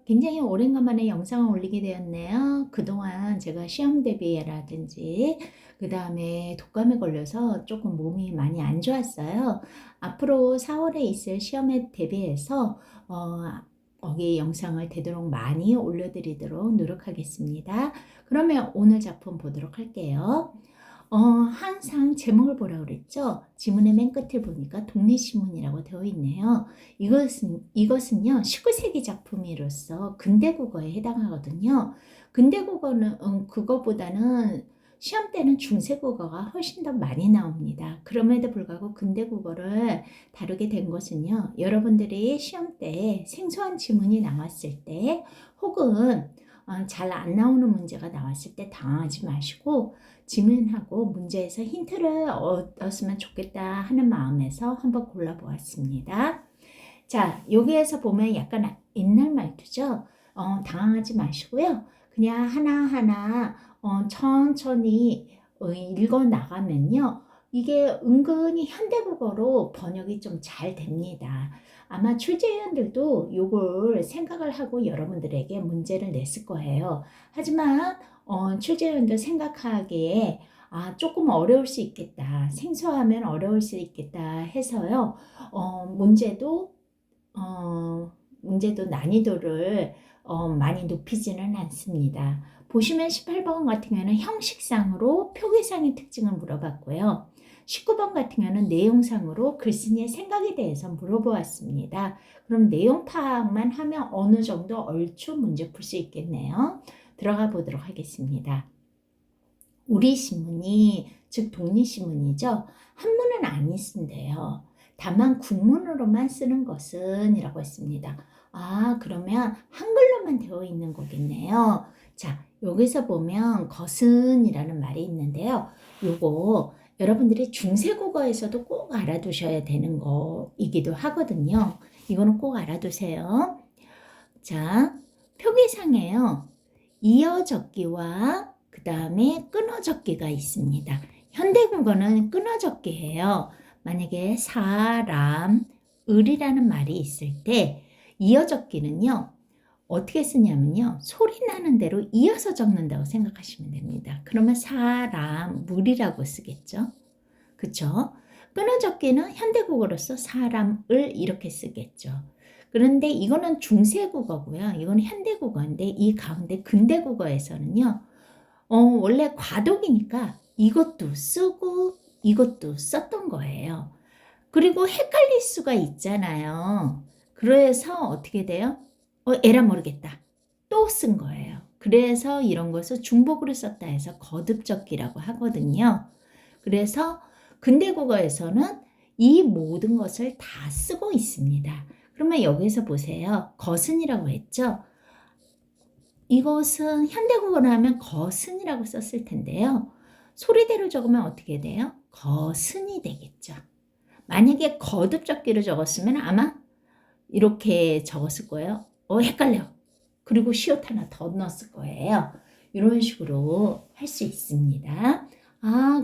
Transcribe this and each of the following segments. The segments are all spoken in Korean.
굉장히 오랜만에 영상을 올리게 되었네요. 그동안 제가 시험 대비라든지 그 다음에 독감에 걸려서 조금 몸이 많이 안 좋았어요. 앞으로 4월에 있을 시험에 대비해서 거기 영상을 되도록 많이 올려드리도록 노력하겠습니다. 그러면 오늘 작품 보도록 할게요. 항상 제목을 보라 그랬죠? 지문의 맨 끝을 보니까 독립신문이라고 되어 있네요. 이것은요, 19세기 작품으로서 근대국어에 해당하거든요. 근대국어는, 그거보다는 시험 때는 중세국어가 훨씬 더 많이 나옵니다. 그럼에도 불구하고 근대국어를 다루게 된 것은요, 여러분들이 시험 때 생소한 지문이 나왔을 때, 혹은 잘 안 나오는 문제가 나왔을 때 당황하지 마시고, 질문하고 문제에서 힌트를 얻었으면 좋겠다 하는 마음에서 한번 골라보았습니다. 자, 여기에서 보면 약간 옛날 말투죠. 당황하지 마시고요. 그냥 하나하나 천천히 읽어 나가면요. 이게 은근히 현대국어로 번역이 좀 잘 됩니다. 아마 출제위원들도 이걸 생각을 하고 여러분들에게 문제를 냈을 거예요. 하지만 출제위원도 생각하기에 조금 어려울 수 있겠다. 생소하면 어려울 수 있겠다 해서요. 문제도 난이도를 많이 높이지는 않습니다. 보시면 18번 같은 경우는 형식상으로 표기상의 특징을 물어봤고요. 19번 같은 경우는 내용상으로 글쓴이의 생각에 대해서 물어보았습니다. 그럼 내용 파악만 하면 어느 정도 얼추 문제 풀 수 있겠네요. 들어가 보도록 하겠습니다. 우리 신문이, 즉 독립신문이죠. 한문은 안 쓴대요. 다만 국문으로만 쓰는 것은 이라고 했습니다. 그러면 한글로만 되어 있는 거겠네요. 자, 여기서 보면 것은 이라는 말이 있는데요. 요거 여러분들이 중세국어에서도 꼭 알아두셔야 되는 거이기도 하거든요. 이거는 꼭 알아두세요. 자, 표기상에요. 이어적기와 그 다음에 끊어적기가 있습니다. 현대국어는 끊어적기예요. 만약에 사람, 을이라는 말이 있을 때 이어적기는요. 어떻게 쓰냐면요. 소리 나는 대로 이어서 적는다고 생각하시면 됩니다. 그러면 사람, 물이라고 쓰겠죠. 그쵸? 끊어적기는 현대국어로서 사람을 이렇게 쓰겠죠. 그런데 이거는 중세국어고요. 이거는 현대국어인데 이 가운데 근대국어에서는요. 원래 과독이니까 이것도 쓰고 이것도 썼던 거예요. 그리고 헷갈릴 수가 있잖아요. 그래서 어떻게 돼요? 에라 모르겠다. 또 쓴 거예요. 그래서 이런 것을 중복으로 썼다 해서 거듭적기라고 하거든요. 그래서 근대국어에서는 이 모든 것을 다 쓰고 있습니다. 그러면 여기서 보세요. 거슨이라고 했죠? 이것은 현대국어로 하면 거슨이라고 썼을 텐데요. 소리대로 적으면 어떻게 돼요? 거슨이 되겠죠. 만약에 거듭적기로 적었으면 아마 이렇게 적었을 거예요. 헷갈려. 그리고 시옷 하나 더 넣었을 거예요. 이런 식으로 할 수 있습니다.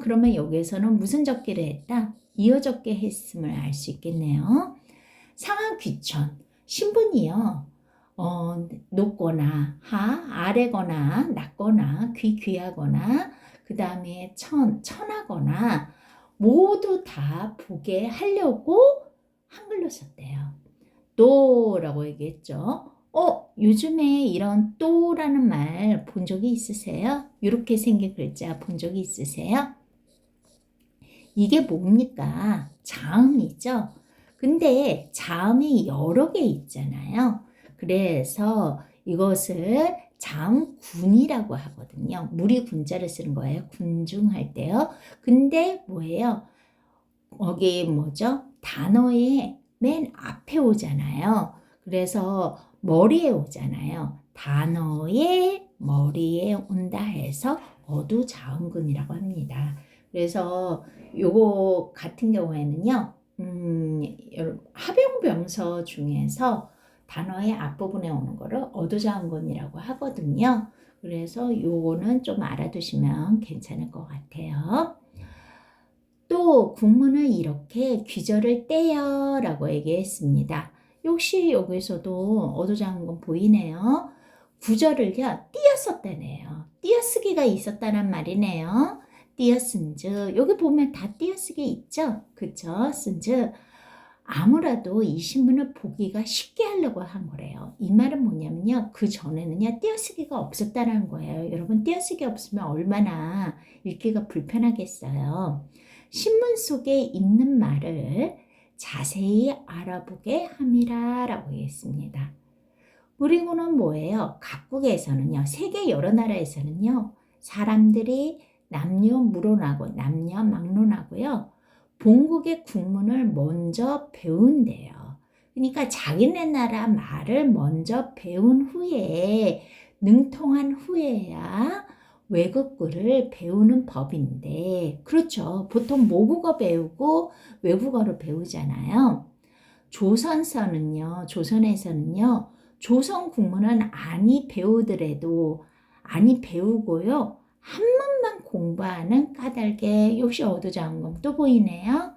그러면 여기에서는 무슨 적기를 했다? 이어적기 했음을 알 수 있겠네요. 상하 귀천, 신분이요. 높거나 아래거나 낮거나 귀하거나 그 다음에 천하거나 모두 다 보게 하려고 한글로 썼대요. 또라고 얘기했죠. 요즘에 이런 또라는 말 본 적이 있으세요? 이렇게 생긴 글자 본 적이 있으세요? 이게 뭡니까? 자음이죠? 근데 자음이 여러 개 있잖아요. 그래서 이것을 자음군이라고 하거든요. 무리 군자를 쓰는 거예요. 군중할 때요. 근데 뭐예요? 거기 뭐죠? 단어의 맨 앞에 오잖아요. 그래서 머리에 오잖아요. 단어의 머리에 온다 해서 어두자음근이라고 합니다. 그래서 요거 같은 경우에는요. 합용병서 중에서 단어의 앞부분에 오는 거를 어두자음근이라고 하거든요. 그래서 요거는 좀 알아두시면 괜찮을 것 같아요. 또 국문은 이렇게 귀절을 떼요 라고 얘기했습니다. 역시 여기서도 어도장군 보이네요. 구절을요 띄어썼다네요. 띄어쓰기가 있었다는 말이네요. 띄어쓴즉 여기 보면 다 띄어쓰기 있죠. 그쵸? 쓴즉 아무라도 이 신문을 보기가 쉽게 하려고 한 거래요. 이 말은 뭐냐면요. 그 전에는요 띄어쓰기가 없었다는 거예요. 여러분 띄어쓰기 없으면 얼마나 읽기가 불편하겠어요. 신문 속에 있는 말을 자세히 알아보게 함이라 라고 했습니다. 그리고는 뭐예요? 각국에서는요, 세계 여러 나라에서는요, 사람들이 남녀 막론하고요, 본국의 국문을 먼저 배운대요. 그러니까 자기네 나라 말을 먼저 배운 후에, 능통한 후에야 외국어를 배우는 법인데, 그렇죠. 보통 모국어 배우고 외국어를 배우잖아요. 조선에서는요, 조선 국문은 아니 배우고요. 한문만 공부하는 까닭에 역시 어도장군 또 보이네요.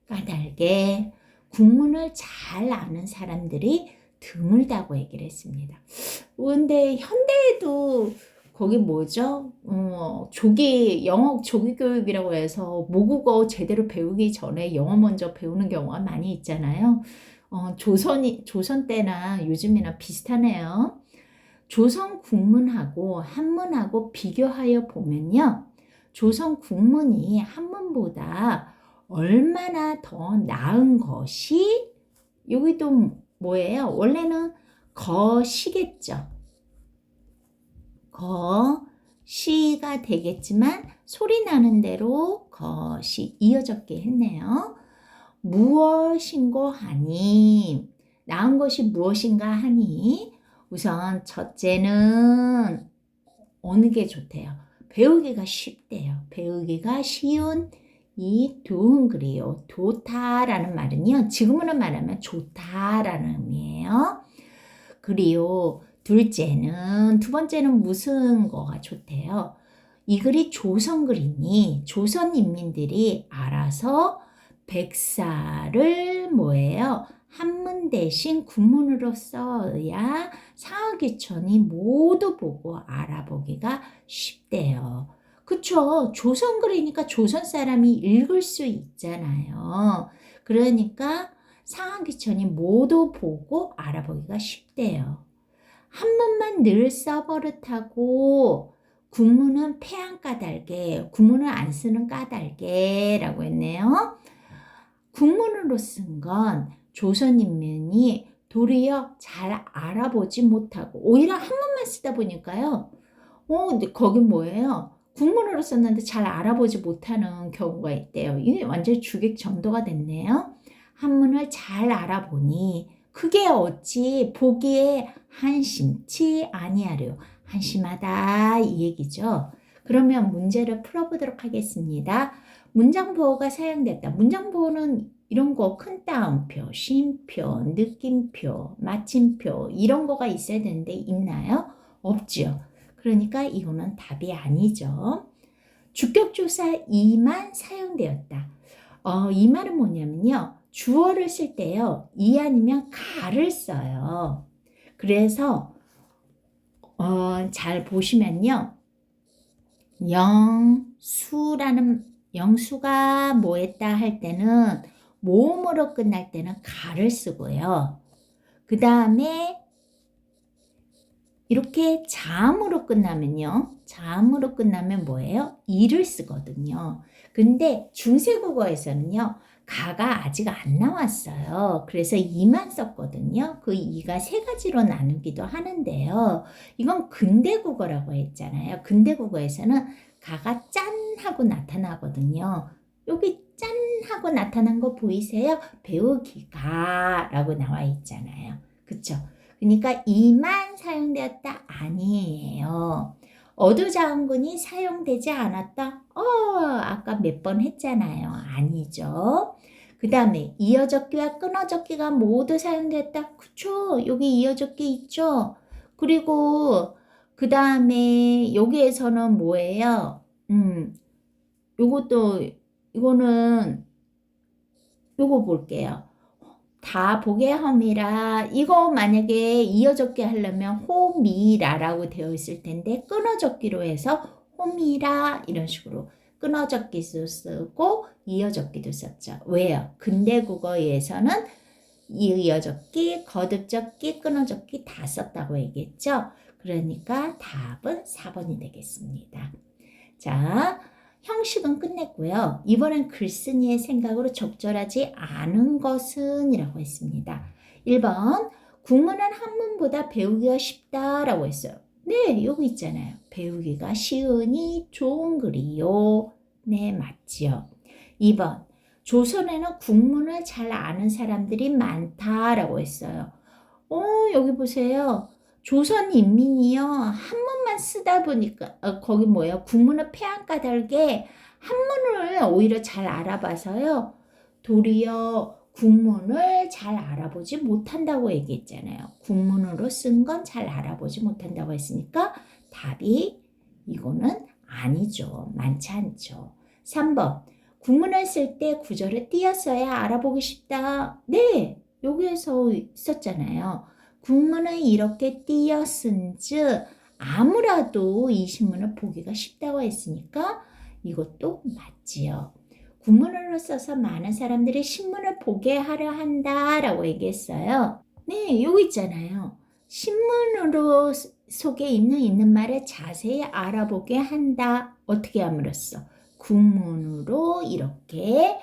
까닭에 국문을 잘 아는 사람들이 드물다고 얘기를 했습니다. 근데 현대에도 거기 뭐죠? 영어 조기 교육이라고 해서 모국어 제대로 배우기 전에 영어 먼저 배우는 경우가 많이 있잖아요. 조선 때나 요즘이나 비슷하네요. 조선 국문하고 한문하고 비교하여 보면요. 조선 국문이 한문보다 얼마나 더 나은 것이 여기도 뭐예요? 원래는 거시겠죠. 거시가 되겠지만 소리 나는 대로 거시 이어졌게 했네요. 무엇인고 하니 나은 것이 무엇인가 하니 우선 첫째는 어느 게 좋대요? 배우기가 쉽대요. 배우기가 쉬운 이 두흥글이요. 좋다라는 말은요. 지금으로 말하면 좋다라는 의미예요. 그리고 두 번째는 무슨 거가 좋대요? 이 글이 조선글이니 조선 인민들이 알아서 백사를 뭐예요? 한문 대신 군문으로 써야 상하귀천이 모두 보고 알아보기가 쉽대요. 그쵸? 조선글이니까 조선 사람이 읽을 수 있잖아요. 그러니까 상하귀천이 모두 보고 알아보기가 쉽대요. 한문만 늘 써버릇하고 군문은 패한 까닭에, 군문을 안 쓰는 까닭에라고 했네요. 국문으로 쓴 건 조선인민이 도리어 잘 알아보지 못하고 오히려 한문만 쓰다 보니까요. 근데 거긴 뭐예요? 국문으로 썼는데 잘 알아보지 못하는 경우가 있대요. 이게 완전 주객전도가 됐네요. 한문을 잘 알아보니 그게 어찌 보기에 한심치 아니하려. 한심하다 이 얘기죠. 그러면 문제를 풀어보도록 하겠습니다. 문장 보호가 사용됐다. 문장 보호는 이런 거 큰 따옴표, 쉼표, 느낌표, 마침표 이런 거가 있어야 되는데 있나요? 없죠. 그러니까 이거는 답이 아니죠. 주격조사 이만 사용되었다. 이 말은 뭐냐면요. 주어를 쓸 때요. 이 아니면 가를 써요. 그래서 잘 보시면요. 영수가 뭐 했다 할 때는 모음으로 끝날 때는 가를 쓰고요. 그 다음에 이렇게 자음으로 끝나면요. 자음으로 끝나면 뭐예요? 이를 쓰거든요. 근데 중세국어에서는요. 가가 아직 안 나왔어요. 그래서 이만 썼거든요. 그 이가 세 가지로 나누기도 하는데요. 이건 근대국어라고 했잖아요. 근대국어에서는 가가 짠 하고 나타나거든요. 여기 짠 하고 나타난 거 보이세요? 배우기가 라고 나와 있잖아요. 그쵸? 그러니까 이만 사용되었다 아니에요. 어도자음군이 사용되지 않았다? 아까 몇 번 했잖아요. 아니죠. 그 다음에 이어적기와 끊어적기가 모두 사용됐다. 그쵸? 여기 이어적기 있죠? 그리고 그 다음에 여기에서는 뭐예요? 이거는 요거 볼게요. 다 보게 함이라, 이거 만약에 이어적기 하려면 호미라라고 되어 있을 텐데 끊어적기로 해서 호미라 이런 식으로 끊어적기도 쓰고 이어적기도 썼죠. 왜요? 근대국어에서는 이어적기, 거듭적기, 끊어적기 다 썼다고 얘기했죠. 그러니까 답은 4번이 되겠습니다. 자, 형식은 끝냈고요. 이번엔 글쓴이의 생각으로 적절하지 않은 것은 이라고 했습니다. 1번, 국문은 한문보다 배우기가 쉽다라고 했어요. 네, 여기 있잖아요. 배우기가 쉬우니 좋은 글이요. 네, 맞지요. 2번, 조선에는 국문을 잘 아는 사람들이 많다라고 했어요. 여기 보세요. 조선 인민이요. 한문만 쓰다 보니까 거기 뭐예요? 국문을 패한 까닭에 한문을 오히려 잘 알아봐서요. 도리어 국문을 잘 알아보지 못한다고 얘기했잖아요. 국문으로 쓴 건 잘 알아보지 못한다고 했으니까 답이 이거는 아니죠. 많지 않죠. 3번. 국문을 쓸 때 구절을 띄었어야 알아보기 쉽다. 네, 여기에서 있었잖아요. 국문을 이렇게 띄었은즉 아무라도 이 신문을 보기가 쉽다고 했으니까 이것도 맞지요. 국문으로 써서 많은 사람들이 신문을 보게 하려 한다라고 얘기했어요. 네, 여기 있잖아요. 신문으로 속에 있는 말을 자세히 알아보게 한다. 어떻게 함으로써? 국문으로 이렇게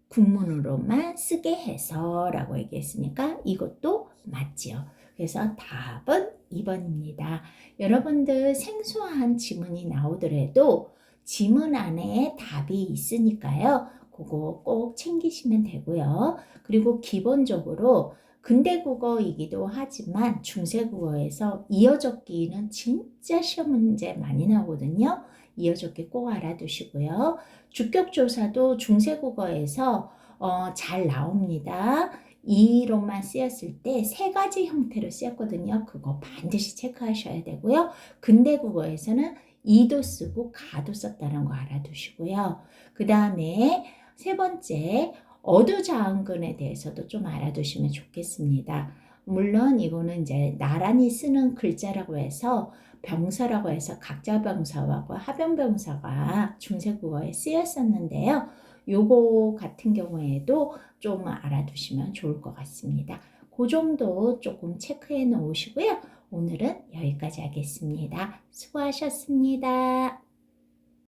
국문으로만 쓰게 해서 라고 얘기했으니까 이것도 맞지요. 그래서 답은 2번입니다. 여러분들 생소한 지문이 나오더라도 지문 안에 답이 있으니까요. 그거 꼭 챙기시면 되고요. 그리고 기본적으로 근대국어이기도 하지만 중세국어에서 이어적기는 진짜 시험 문제 많이 나오거든요. 이어적기 꼭 알아두시고요. 주격조사도 중세국어에서 잘 나옵니다. 이로만 쓰였을 때 세 가지 형태로 쓰였거든요. 그거 반드시 체크하셔야 되고요. 근대국어에서는 이도 쓰고 가도 썼다는 거 알아두시고요. 그 다음에 세 번째, 어두자은근에 대해서도 좀 알아두시면 좋겠습니다. 물론 이거는 이제 나란히 쓰는 글자라고 해서 병사라고 해서 각자병사하고 하병병사가 중세국어에 쓰였었는데요. 요거 같은 경우에도 좀 알아두시면 좋을 것 같습니다. 그 정도 조금 체크해 놓으시고요. 오늘은 여기까지 하겠습니다. 수고하셨습니다.